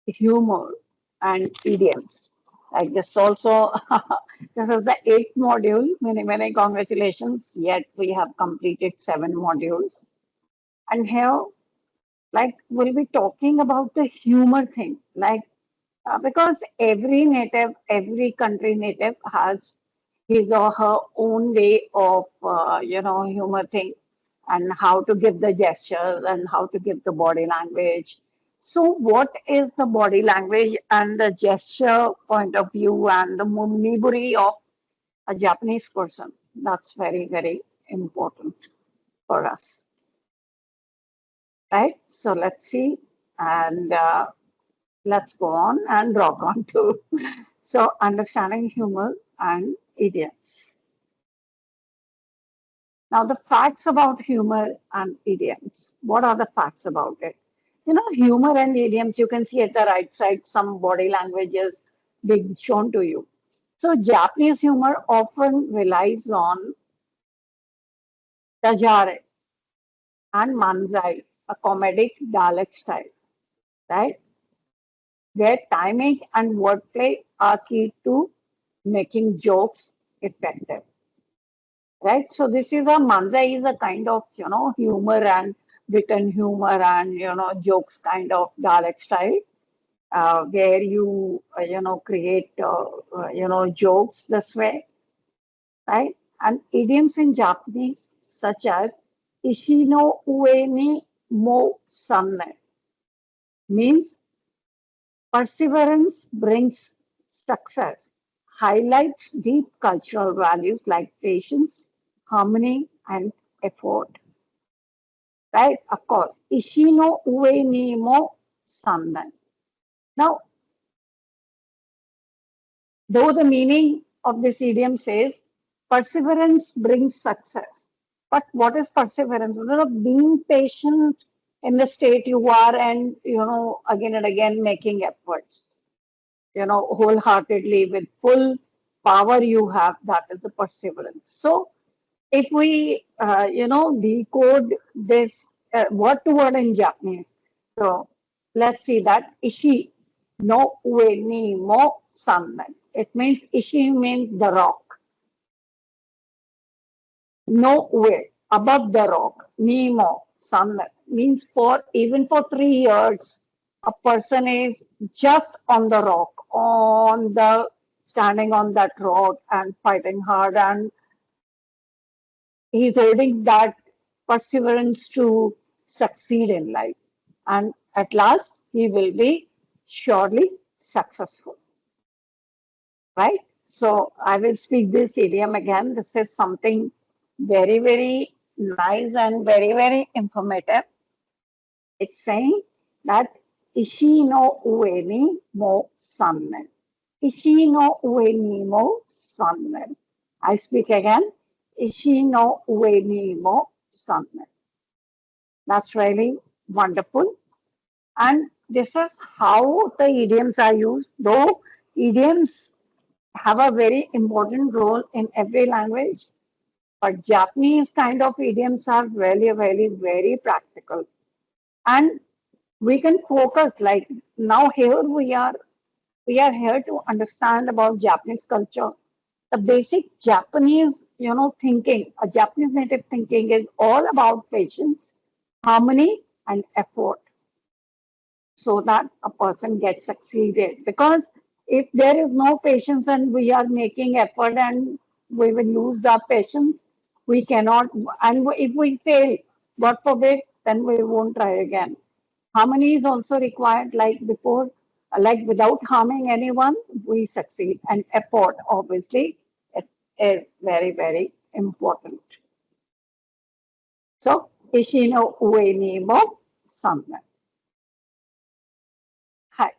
humor and idioms. Like this also, this is the 8th module. Many, many congratulations. Yet we have completed 7 modules. And here, like, we'll be talking about the humor thing. Like, because every country native has his or her own way of, humor thing and how to give the gestures and how to give the body language. So, what is the body language and the gesture point of view and the mimicry of a Japanese person? That's very, very important for us, right? So, let's see and let's go on and rock on to. So, understanding humor and idioms. Now, the facts about humor and idioms. What are the facts about it? Humor and idioms, you can see at the right side some body languages being shown to you. So, Japanese humor often relies on tajare and manzai, a comedic dialect style, right? Where timing and wordplay are key to making jokes effective. Right, so this is a manzai is a kind of humor and written humor and jokes kind of dialect style where you create jokes this way, right? And idioms in Japanese such as ishi no ue ni mo sanne means perseverance brings success, highlights deep cultural values like patience, harmony, and effort. Right? Of course, ishi no ue ni mo sandan. Now, though the meaning of this idiom says perseverance brings success, but what is perseverance? Being patient in the state you are and again and again making efforts. Wholeheartedly with full power you have, that is the perseverance. So, if we, decode this word to word in Japanese, so let's see that ishi no ue ni mo sanmen. It means ishi means the rock, no ue above the rock, ni mo sanmen means for even for 3 years a person is just on the rock, on the standing on that rock and fighting hard, and he's holding that perseverance to succeed in life. And at last, he will be surely successful, right? So I will speak this idiom again. This is something very, very nice and very, very informative. It's saying that ishi no ue ni mo sanmen. Ishi no ue ni mo sanmen. I speak again. Ishi no ue ni mo sanmen. That's really wonderful. And this is how the idioms are used, though idioms have a very important role in every language. But Japanese kind of idioms are really, really, very practical. And we can focus like now here we are here to understand about Japanese culture. The basic Japanese, thinking, a Japanese native thinking is all about patience, harmony, and effort so that a person gets succeeded. Because if there is no patience and we are making effort and we will lose our patience, we cannot, and if we fail, God forbid, then we won't try again. Harmony is also required, like before, like without harming anyone, we succeed. And effort, obviously, it is very, very important. So, Ishino ue ni mo sanne. Hi.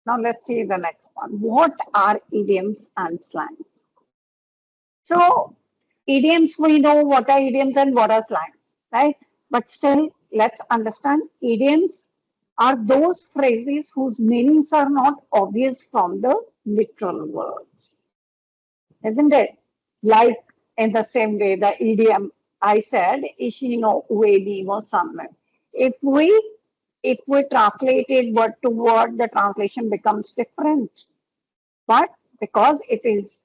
Now let's see the next one. What are idioms and slangs? So, idioms, we know what are idioms and what are slangs, right? But still, let's understand idioms are those phrases whose meanings are not obvious from the literal words, isn't it? Like in the same way, the idiom I said, ishi no ue ni mo sanmen. If we if we translate it word to word, the translation becomes different. But because it is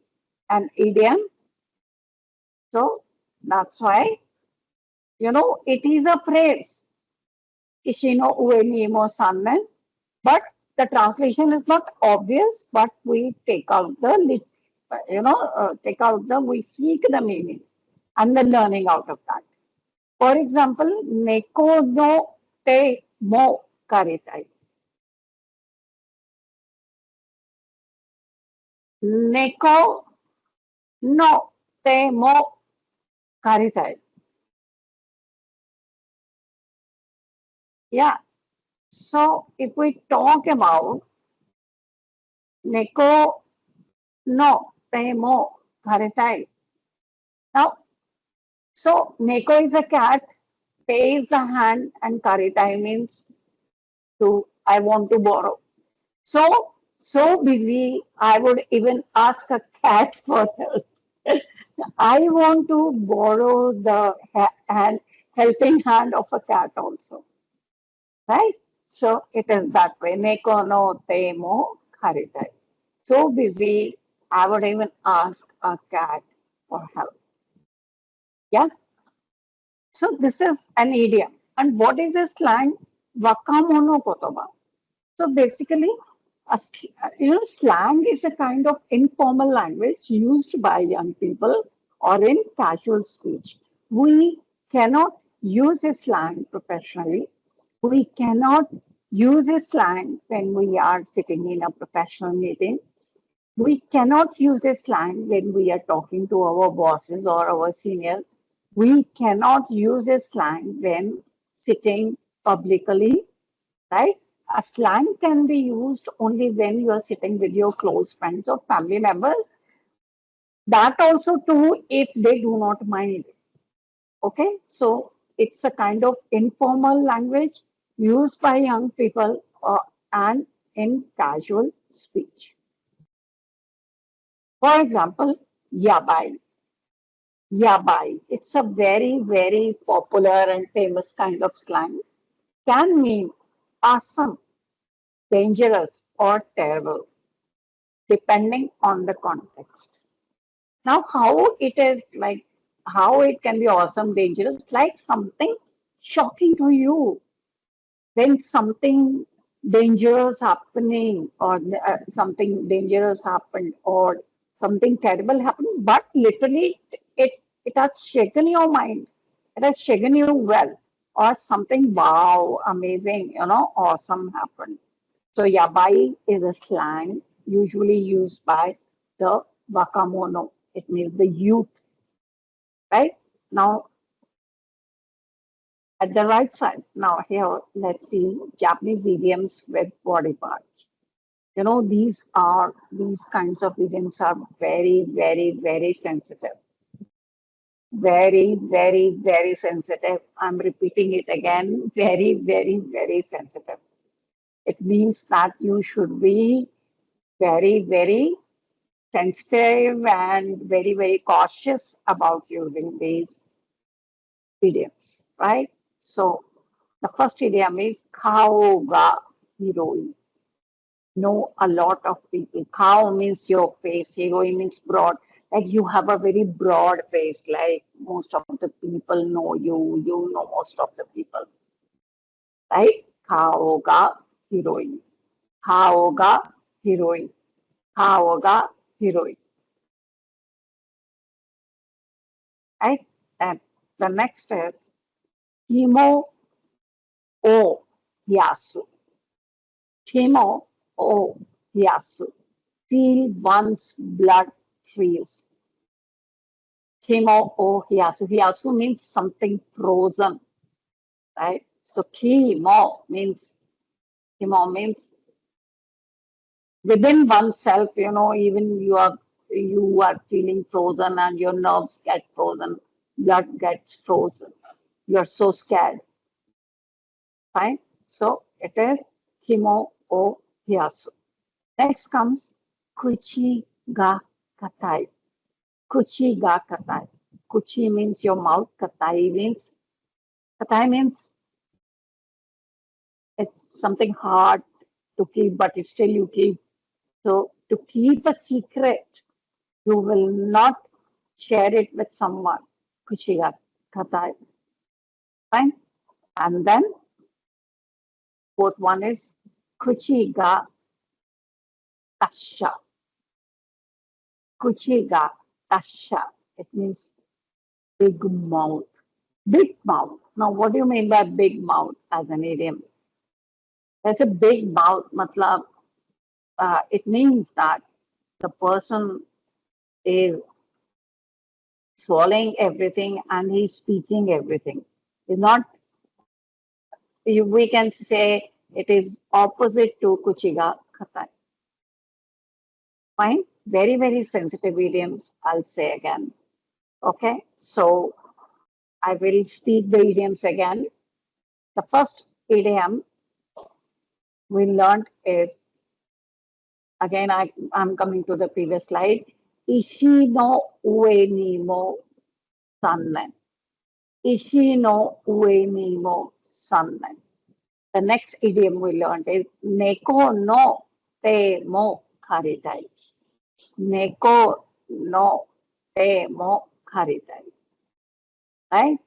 an idiom, so that's why, it is a phrase. Ishino ue ni mo sanmen. But the translation is not obvious, but we take out we seek the meaning and the learning out of that. For example, neko no te mo karitai. Neko no te mo karitai. Yeah. So if we talk about neko no te mo karitai. Now, so neko is a cat, te is the hand, and karitai means I want to borrow. So busy, I would even ask a cat for help. I want to borrow the helping hand of a cat also, right? So it is that way. Neko no te mo karitai. So busy, I would even ask a cat for help. Yeah. So this is an idiom. And what is a slang? Wakamono kotoba. So basically, slang is a kind of informal language used by young people or in casual speech. We cannot use a slang professionally. We cannot use a slang when we are sitting in a professional meeting. We cannot use a slang when we are talking to our bosses or our seniors. We cannot use a slang when sitting publicly, right? A slang can be used only when you are sitting with your close friends or family members. That also too, if they do not mind. Okay, so it's a kind of informal language used by young people and in casual speech. For example, yabai. Yabai. It's a very, very popular and famous kind of slang. Can mean awesome, dangerous, or terrible, depending on the context. Now, how it can be awesome, dangerous, like something shocking to you. When something dangerous happening, or something dangerous happened, or something terrible happened, but literally it has shaken your mind. It has shaken you well, or something wow, amazing, awesome happened. So yabai is a slang usually used by the wakamono. It means the youth, right? Now at the right side, now here let's see Japanese idioms with body parts. These kinds of idioms are very, very, very sensitive. Very, very, very sensitive. I'm repeating it again. Very, very, very sensitive. It means that you should be very, very sensitive and very, very cautious about using these idioms, right? So the first idiom is kao ga hiroi. Know a lot of people. Kao means your face, hiroi means broad. Like you have a very broad face, like most of the people know you, you know most of the people, right? Kao ga hiroi. Kao ga hiroi. Kao ga hiroi. Right? And the next is Himo o yasu. Himo o yasu. Feel one's blood freeze. Himo o hyasu. Hyasu means something frozen, right? So himo means within oneself, even you are feeling frozen and your nerves get frozen, blood gets frozen. You're so scared. Fine. So it is himo o hyasu. Next comes kuchi ga katai. Kuchi ga katai. Kuchi means your mouth. Katai means something hard to keep, but it still you keep. So to keep a secret, you will not share it with someone. Kuchiga katai. Fine. And then fourth one is kuchiga tasha. Kuchiga tasha. It means big mouth. Big mouth. Now, what do you mean by big mouth as an idiom? There's a big mouth, matlab, it means that the person is swallowing everything and he's speaking everything. It's not, we can say it is opposite to kuchiga katai. Fine? Very, very sensitive idioms, I'll say again. Okay, so I will speak the idioms again. The first idiom we learned is, again, I'm coming to the previous slide. Ishi no ue ni mo sannen. Ishi no ue ni mo sannen. The next idiom we learned is neko no te mo karitai. Neko no te mo karitai. Right?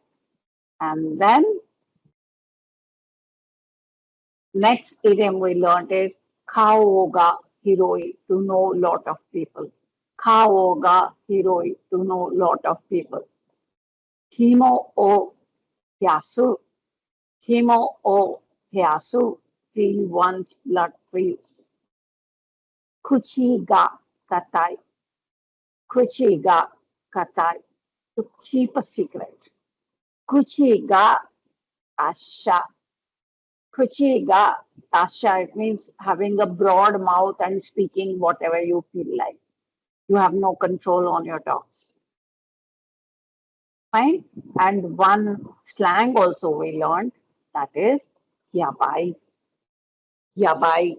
And then next idiom we learned is kao ga hiroi, to know lot of people. Kao ga hiroi, to know lot of people. Himo o hyasu. Himo o hyasu, feel one's blood free. Kuchi ga katai. Kuchi ga katai, to keep a secret. Kuchi ga asha. Kuchi ga asha, it means having a broad mouth and speaking whatever you feel like. You have no control on your talks. Fine? And one slang also we learned, that is yabai. Yabai.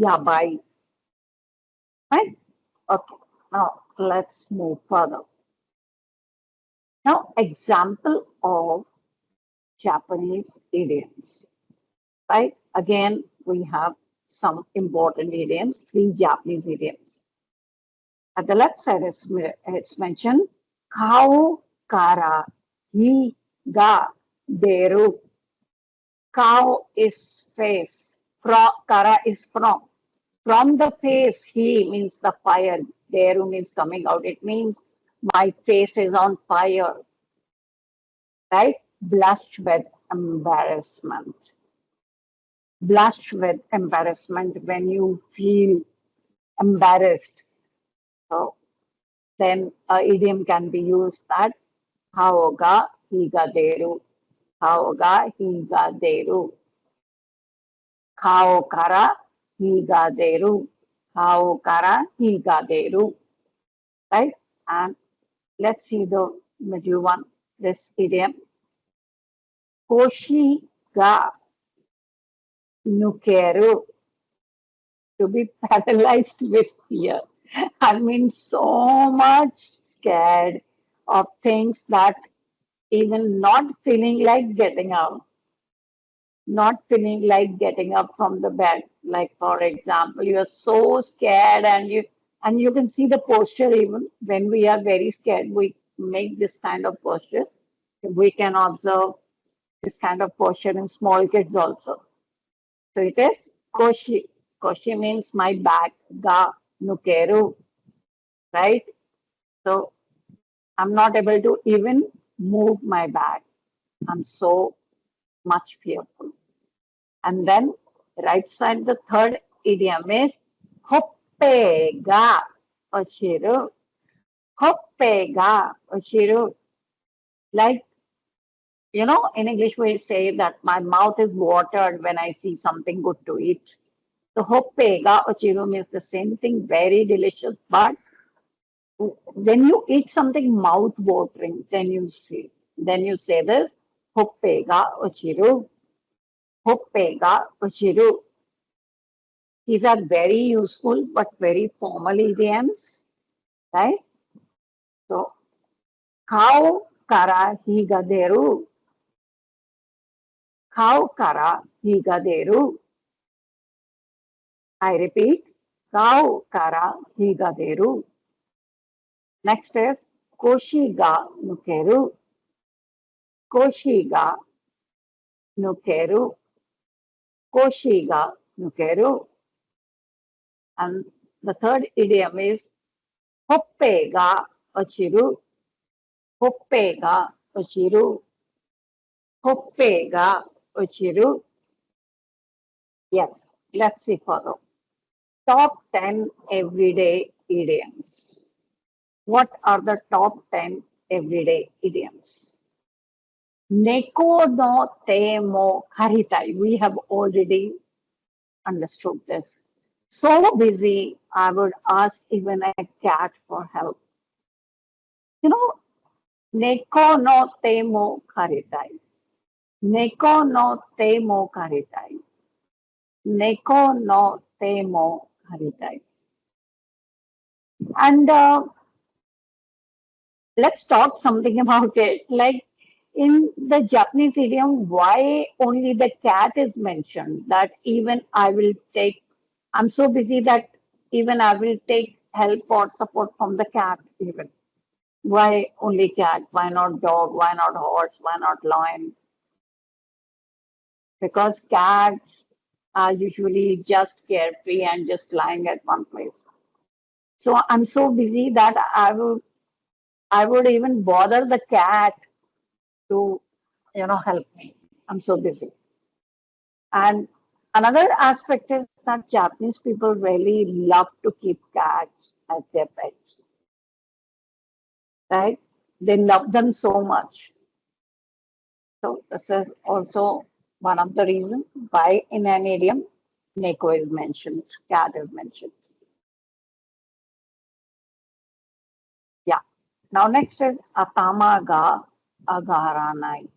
Yabai. Right? Okay. Now let's move further. Now, example of Japanese idioms. Right? Again, we have some important idioms, 3 Japanese idioms. At the left side, it's mentioned, kao kara hi ga deru. Kao is face, kara is from. From the face, he means the fire, deru means coming out. It means my face is on fire. Right? Blush with embarrassment. Blush with embarrassment when you feel embarrassed. So then an idiom can be used that kao ga higa deru. Kao ga higa deru. Kao kara higa deru. Kao kara higa deru. Right? And let's see the middle one, this idiom. Koshi ga nukeru, to be paralyzed with fear. I mean, so much scared of things that even not feeling like getting out, not feeling like getting up from the bed. Like for example, you are so scared and you can see the posture even when we are very scared, we make this kind of posture. We can observe this kind of posture in small kids also. So it is koshi. Koshi means my back, ga nukeru, right? So I'm not able to even move my back. I'm so much fearful. And then right side, the third idiom is hoppe ga ochiru. Hoppe ga ochiru. Like, you know, in English we say that my mouth is watered when I see something good to eat. So hoppe ga ochiru means the same thing, very delicious, but when you eat something mouth-watering, then you say this, hoppe ga ochiru, hoppe ga ochiru. These are very useful but very formal idioms, right? So, kao kara higa deru. 顔から火が出る。I repeat, 顔から火が出る。Next is 腰が抜ける。腰が抜ける。腰が抜ける。And the third idiom is ほっぺが落ちる。ほっぺが落ちる。ほっぺが落ちる。Yes, let's see further. Top 10 everyday idioms. What are the top 10 everyday idioms? Neko no te mo karitai. We have already understood this. So busy, I would ask even a cat for help. You know, neko no te mo karitai. Neko no te mo karitai. Neko no te mo karitai. And let's talk something about it. Like in the Japanese idiom, why only the cat is mentioned? That even I will take, I'm so busy that even I will take help or support from the cat even. Why only cat? Why not dog? Why not horse? Why not lion? Because cats are usually just carefree and just lying at one place. So I'm so busy that I would even bother the cat to help me. I'm so busy. And another aspect is that Japanese people really love to keep cats as their pets, right? They love them so much. So this is also one of the reasons why in an idiom neko is mentioned, cat is mentioned. Yeah. Now next is atama ga agaranai.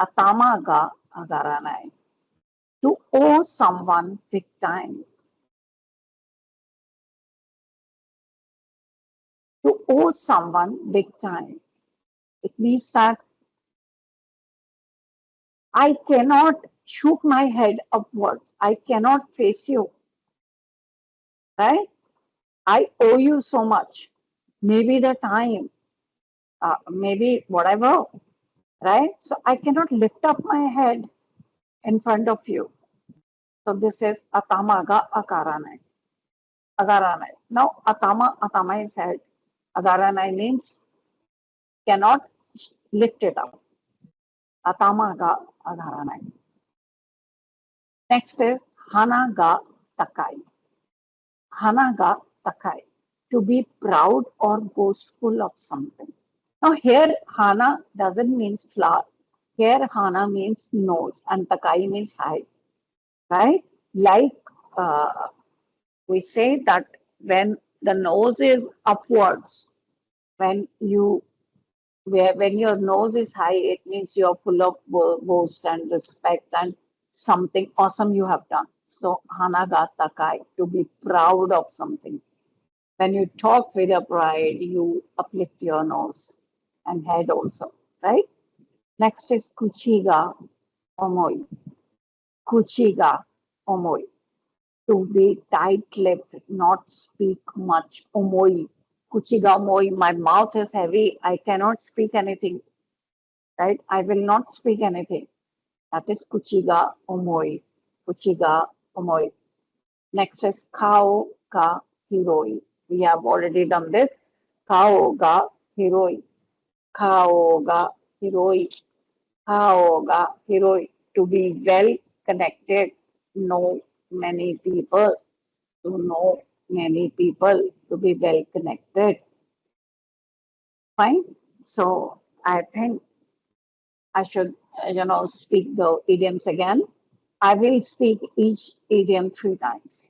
Atama ga agaranai. To owe someone big time. To owe someone big time. It means that I cannot shoot my head upwards. I cannot face you, right? I owe you so much. Maybe the time, maybe whatever, right? So I cannot lift up my head in front of you. So this is atamaga akaranai. Agaranai. Now atama is head. Agaranai means cannot lift it up. Atamaga agaranai. Next is hanaga takai. Hanaga takai. To be proud or boastful of something. Now here hana doesn't mean flower. Here hana means nose and takai means high. Right? Like we say that when the nose is upwards, when you when your nose is high, it means you're full of boast and respect and something awesome you have done. So hanaga takai, to be proud of something. When you talk with a pride, you uplift your nose and head also, right? Next is kuchiga omoi. Kuchiga omoi. To be tight-lipped, not speak much. Omoi. Kuchiga omoi. My mouth is heavy. I cannot speak anything, right? I will not speak anything. That is kuchiga omoi. Kuchiga omoi. Next is kao ga hiroi. We have already done this. Kao ga hiroi. Kao ga hiroi. Kao ga hiroi. To be well connected, know many people. To know many people. To be well connected. Fine. So I think I should, speak the idioms again. I will speak each idiom 3 times.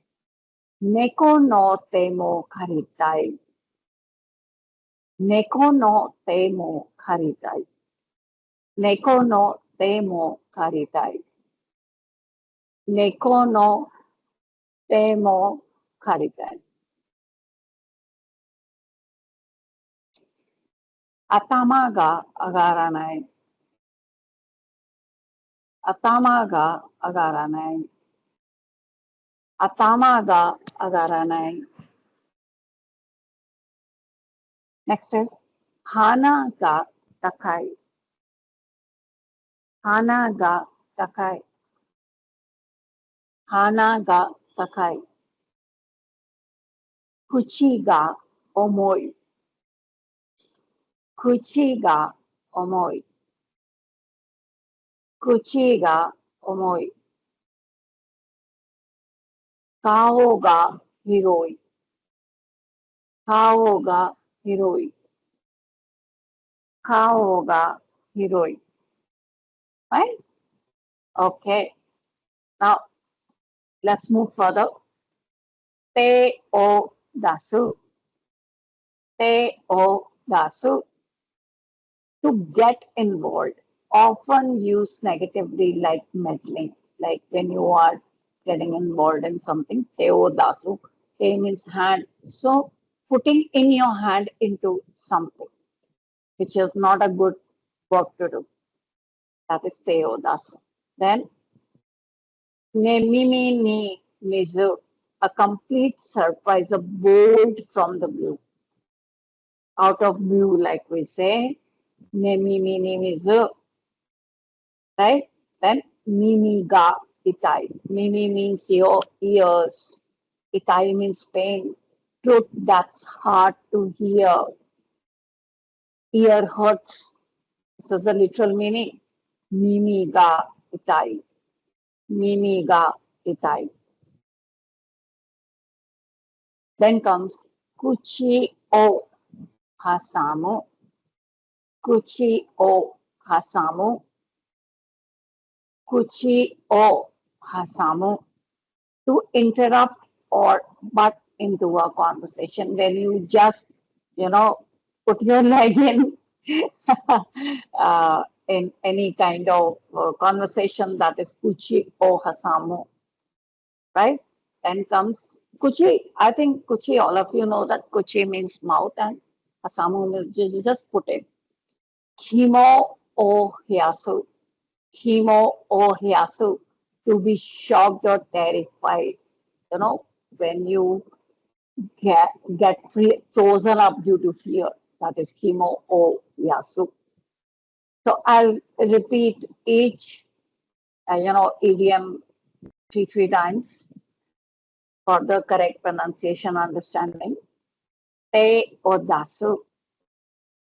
Neko no te mo karitai. Neko no te mo karitai. Neko no te mo karitai. Neko no te mo karitai. Atama ga agaranai. 頭が上がらない。頭が上がらない。Next is 鼻が高い。鼻が高い。鼻が高い。口が重い。口が重い。口が重い。顔が広い。顔が広い。顔が広い。Right? Okay. Now, let's move further. 手を出す。手を出す。To get involved, often used negatively like meddling. Like when you are getting involved in something, 手を出す. Te means hand. So, putting in your hand into something, which is not a good work to do. That is 手を出す. Then, ね耳に水. A complete surprise, a bolt from the blue. Out of blue, like we say, ね耳に水. Right? Then, 耳が痛い. Mimi means your ears. Itai means pain. Truth, that's hard to hear. Ear hurts. This is the literal meaning. Mimi ga itai. Mimi ga itai. Then comes kuchi o hasamu. Kuchi o hasamu. Kuchi o hasamu. To interrupt or butt into a conversation when you just, put your leg in any kind of conversation, that is kuchi o hasamu, right? Then comes kuchi. I think kuchi, all of you know that kuchi means mouth and hasamu means just put it. Himo o hyasu. Himo o hyasu. To be shocked or terrified. When you get frozen up due to fear. That is himo o hyasu. So I'll repeat each, idiom three times for the correct pronunciation understanding. Te o dasu.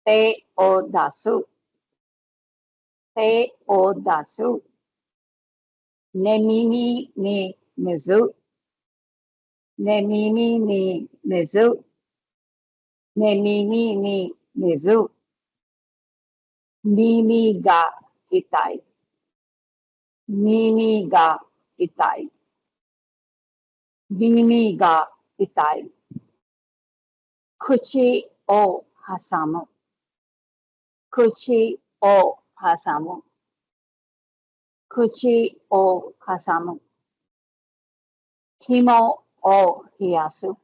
Te o dasu. Te o dasu. Ne mimi ni mizu. Ne mimi ni mizu. Ne mimi ni mizu. Mimi ga itai. Mimi ga itai. Mimi ga itai. Kuchi o hasamu. Kuchi o hasamu. Kuchi o hasamu. Himo o hyasu.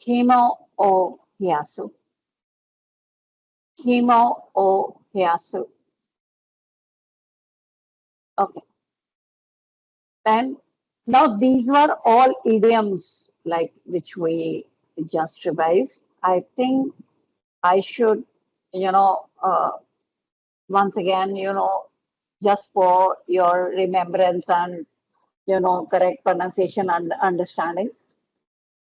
Himo o hyasu. Himo o hyasu. Okay. Then, now these were all idioms like which we just revised. I think I should, once again, just for your remembrance and, correct pronunciation and understanding,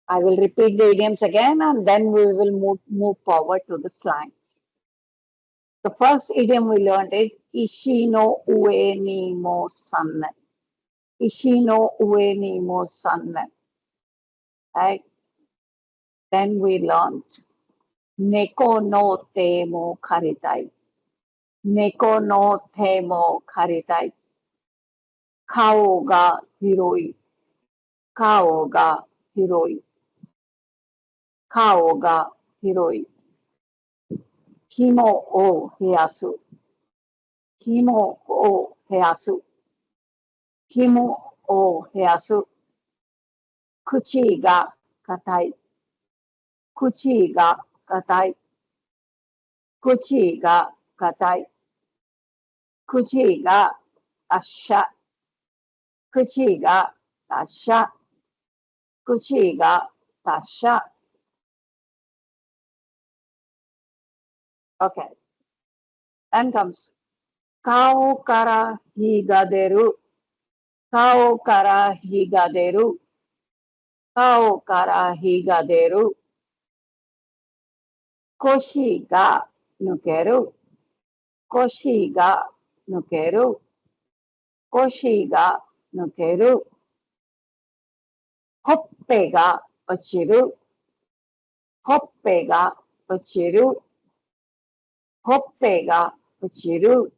I will repeat the idioms again and then we will move forward to the slangs. The first idiom we learned is Ishi no ue ni mo sanne. Ishi no ue ni mo sanne. Right? Then we learned Neko no te mo karitai. Neko no te mo karitai. Kao ga hiroi. Kao ga hiroi. Kao ga hiroi. Himo o heyasu. Himo o heyasu. Himo o heyasu. Kuchi ga katai. Kuchi ga katai. Kuchi ga katai. Kuchi ga 達者。口が達者。口が達者。Okay. Then comes 顔から火が出る。顔から火が出る。顔から火が出る。腰が抜ける。腰が抜ける。腰が抜ける。ほっぺが落ちる。ほっぺが落ちる。ほっぺが落ちる。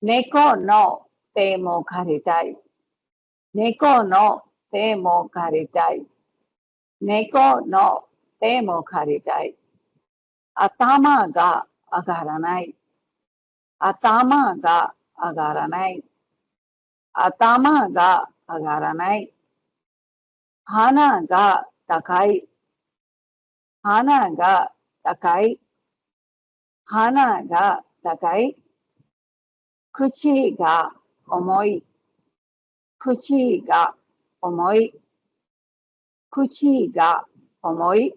猫の手も借りたい。猫の手も借りたい。猫の手も借りたい。頭が上がらない。頭が上がらない。頭が上がらない。鼻が高い。鼻が高い。鼻が高い。口が重い。口が重い。口が重い。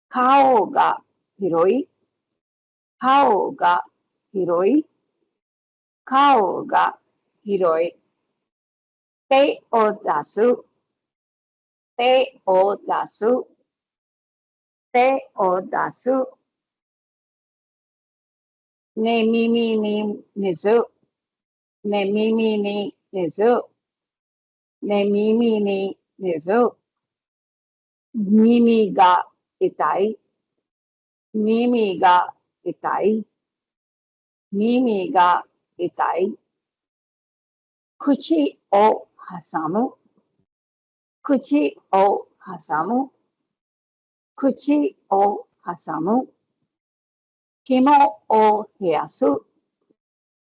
顔が広い。顔が広い。顔が広い。手を出す。手を出す。手を出す。ね耳に水。ね耳に水。ね耳に水。耳が痛い。耳が痛い。耳が痛い。口を挟む。口を挟む。口を挟む。紐を増やす。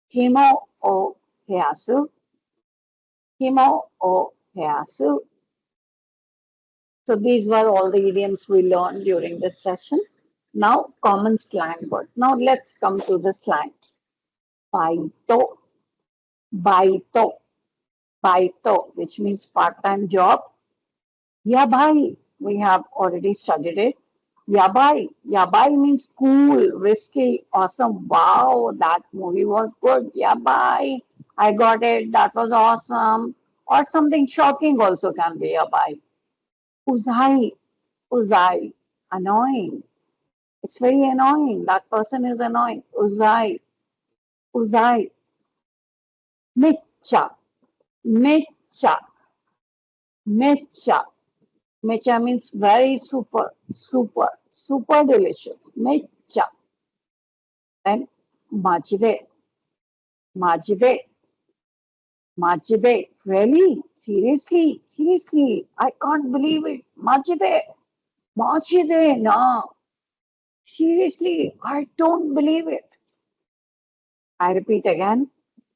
紐を増やす。紐を増やす。So these were all the idioms we learned during this session. Now common slang word. Now let's come to the slangs. Baito, baito, baito, which means part-time job. Yabai, we have already studied it. Yabai, yabai means cool, risky, awesome. Wow, that movie was good. Yabai, I got it. That was awesome. Or something shocking also can be yabai. Uzai, uzai, annoying. It's very annoying. That person is annoying. Uzai, uzai. Mecha, mecha, mecha. Mecha means very super, super, super delicious. Mecha. And majide, majide, majide. Really? Seriously? Seriously? I can't believe it. Majide. Majide, no. Seriously, I don't believe it. I repeat again.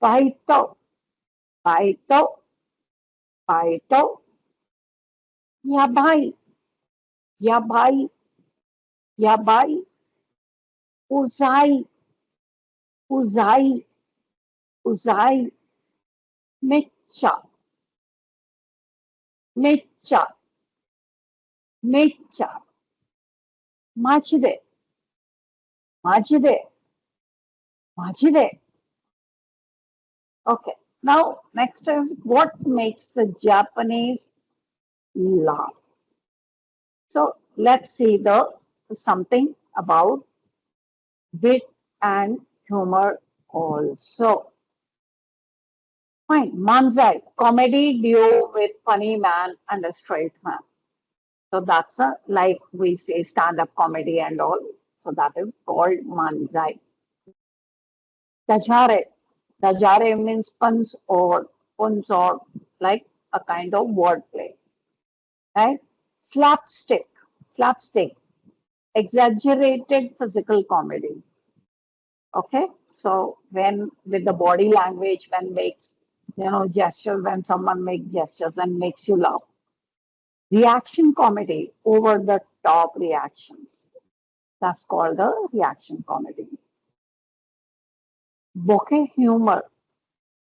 Baito, baito, baito. Yabai, yabai, yabai. Uzai, uzai, uzai. Mecha, mecha, mecha. Majide, majide, majide. Okay, now next is what makes the Japanese laugh. So let's see the something about wit and humor also. Fine, manzai, comedy duo with funny man and a straight man. So that's a, like we say stand-up comedy and all. So that is called manzai. Dajare. Dajare means puns or like a kind of wordplay. Right? Slapstick. Slapstick. Exaggerated physical comedy. Okay? So when with the body language, when makes, gestures, when someone makes gestures and makes you laugh. Reaction comedy, over the top reactions. That's called the reaction comedy. Bokeh humor.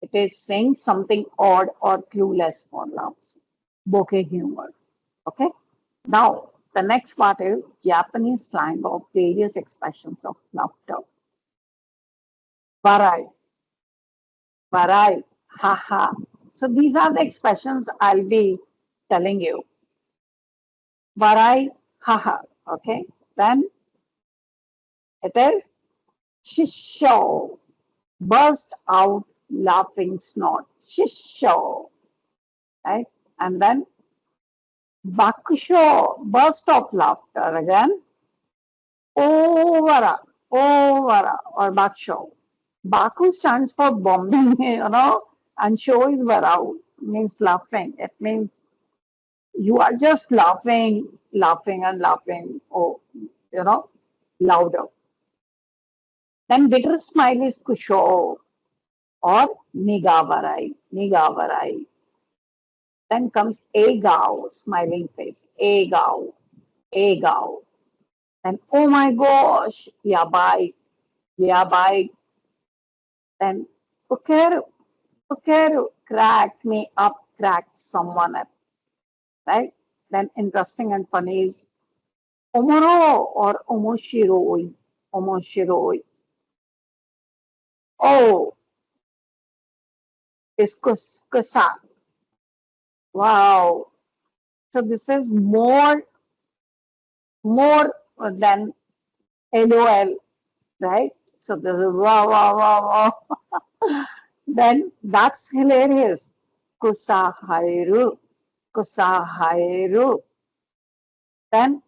It is saying something odd or clueless for laughs. Bokeh humor. Okay. Now, the next part is Japanese slang of various expressions of laughter. Varai, varai, haha. So these are the expressions I'll be telling you. Varai, haha. Okay. Then it is shisho, burst out laughing snort. Shisho, right? And then bakusho, burst of laughter again. Ovara, ovara, or baksho. Baku stands for bombing, and show is varau, means laughing. It means you are just laughing, laughing and laughing, louder. Then bitter smile is kusho or nigavarai, nigavarai. Then comes egao, smiling face, egao, egao. Then oh my gosh, yabai, yabai. Then ukeru, ukeru, crack me up, crack someone up, right? Then interesting and funny is omoro or omoshiroi, omoshiroi. Oh, is kusa. Wow. So this is more than LOL, right? So this is wow, wow, wow, wow. Then that's hilarious. Kusahairu, kusahairu. Then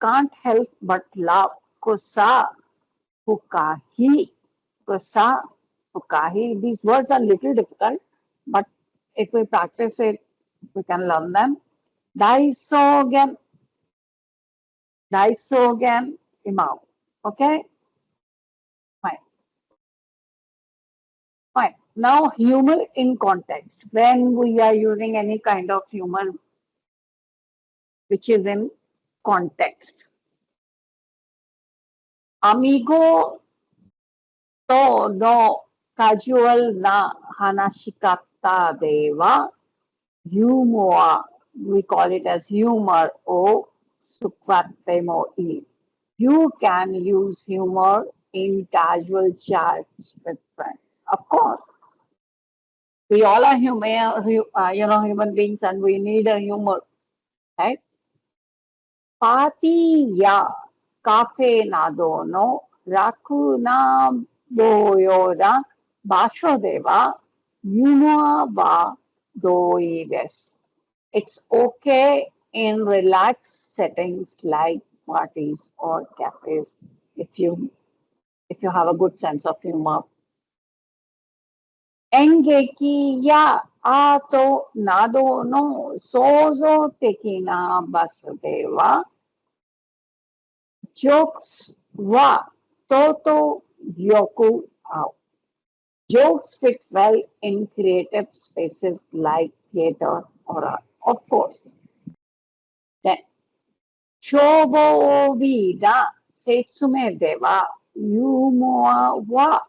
can't help but laugh. Kusa, fukahi, kusa, fukahi. These words are little difficult, but if we practice it, we can learn them. Daisogen, daisogen, imam. Okay, fine. Fine. Now, humor in context. When we are using any kind of humor which is in context. Amigo to no casual na hanashikata de wa humor. We call it as humor o sukwate mo i. You can use humor in casual chats with friends. Of course, we all are human beings, and we need a humor, right? Party ya cafe nado no raku na boyoda basho deva yumua wa doi desu. It's okay in relaxed settings like parties or cafes if you have a good sense of humor. Engeki ya ato nado no sozo teki na basu de wa jokes wa toto yoku ao. Jokes fit well in creative spaces like theater or art. Of course. Then, shobo da setsume de wa yumoa wa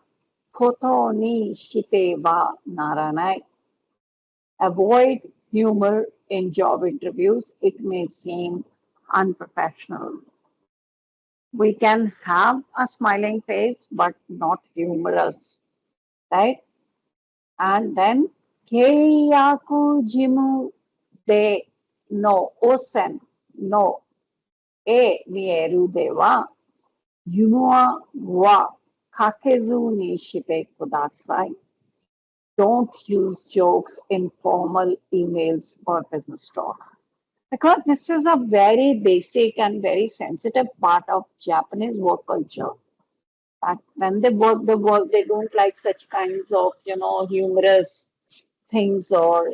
koto ni shite wa naranai. Avoid humor in job interviews. It may seem unprofessional. We can have a smiling face, but not humorous, right? And then, keiyaku jimu de no osen no e mieru de wa yumua wa kakezu ni shite kudasai. Don't use jokes in formal emails or business talks. Because this is a very basic and very sensitive part of Japanese work culture. That when they work, they don't like such kinds of, humorous things or,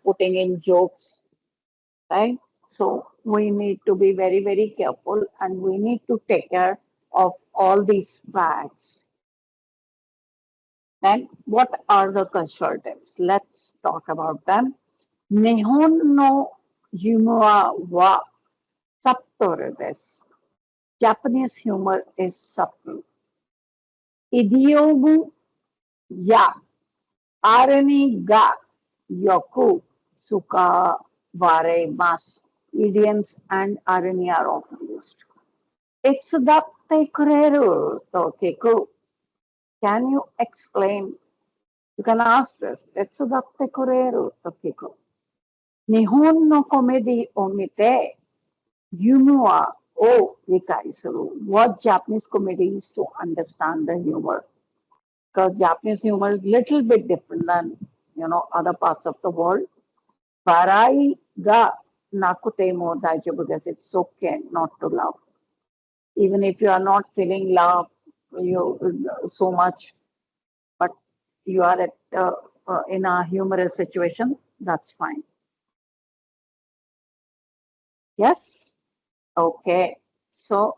putting in jokes, right? So we need to be very, very careful and we need to take care of all these facts. Then what are the cultural tips? Let's talk about them. Nihon no humor wa subtle Japanese humor is subtle. Idiom や、あれにがよく使われます。Idioms and あれに are often used. 手伝ってくれると聞く。Can you explain? You can ask this. 手伝ってくれると聞く。日本のコメディを見て、ユーモアを理解する。What Japanese comedies to understand the humor? Because Japanese humor is little bit different than other parts of the world. 笑いがなくても大丈夫です。It's okay not to laugh. Even if you are not feeling love so much, but you are in a humorous situation, that's fine. Yes? Okay. So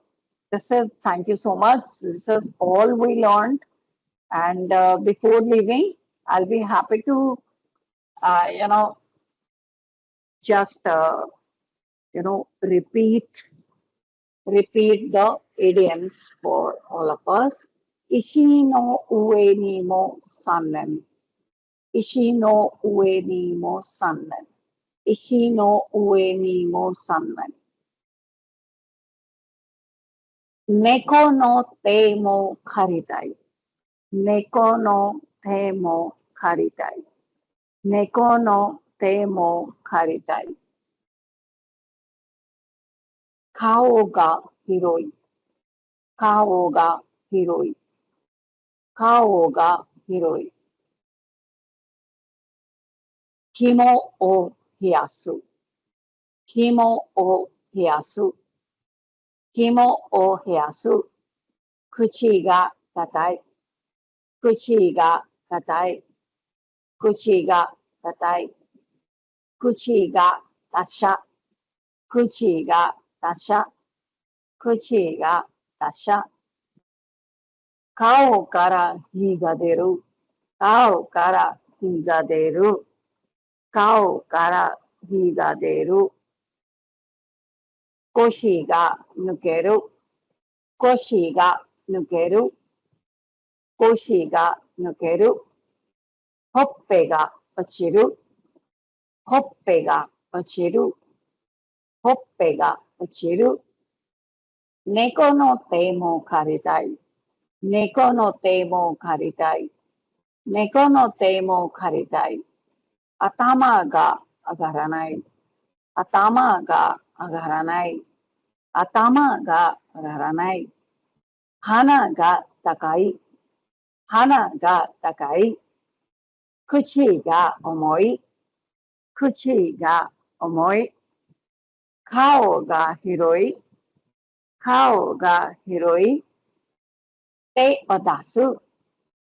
thank you so much. This is all we learned. And before leaving, I'll be happy to, just, repeat the idioms for all of us. Ishi no ue ni mo sannen. Ishi no ue ni mo sannen. Ishi no ue ni mo sannen. Neko no te mo karitai. Neko no te mo karitai. Neko no te mo karitai. 顔が広い。顔が広い。顔が広い。紐を冷やす。紐を冷やす。紐を冷やす。口が硬い。口が硬い。口が硬い。口が達者。口が達者。口が達者。顔から火が出る。顔から火が出る。顔から火が出る。腰が抜ける。腰が抜ける。腰が抜ける。ほっぺが落ちる。ほっぺが落ちる。ほっぺが落ちる。猫の手も借りたい。猫の手も借りたい。猫の手も借りたい。頭が上がらない。頭が上がらない。頭が上がらない。鼻が高い。鼻が高い。口が重い。口が重い。顔が広い。顔が広い。手を出す。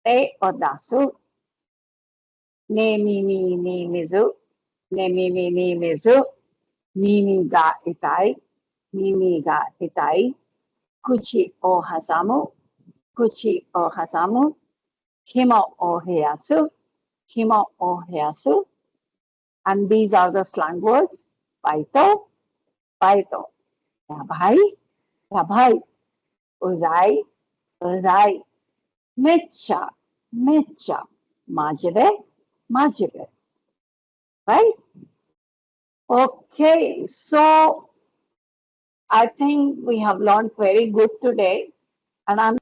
手を出す。ね耳に水。ね耳に水。耳が痛い。耳が痛い。口を挟む。口を挟む。紐を冷やす。紐を冷やす。And these are the slang words. バイト。バイト。やばい。やばい。うざい。うざい。めっちゃ。めっちゃ。マジで。マジで。Right? Okay, so I think we have learned very good today, and I'm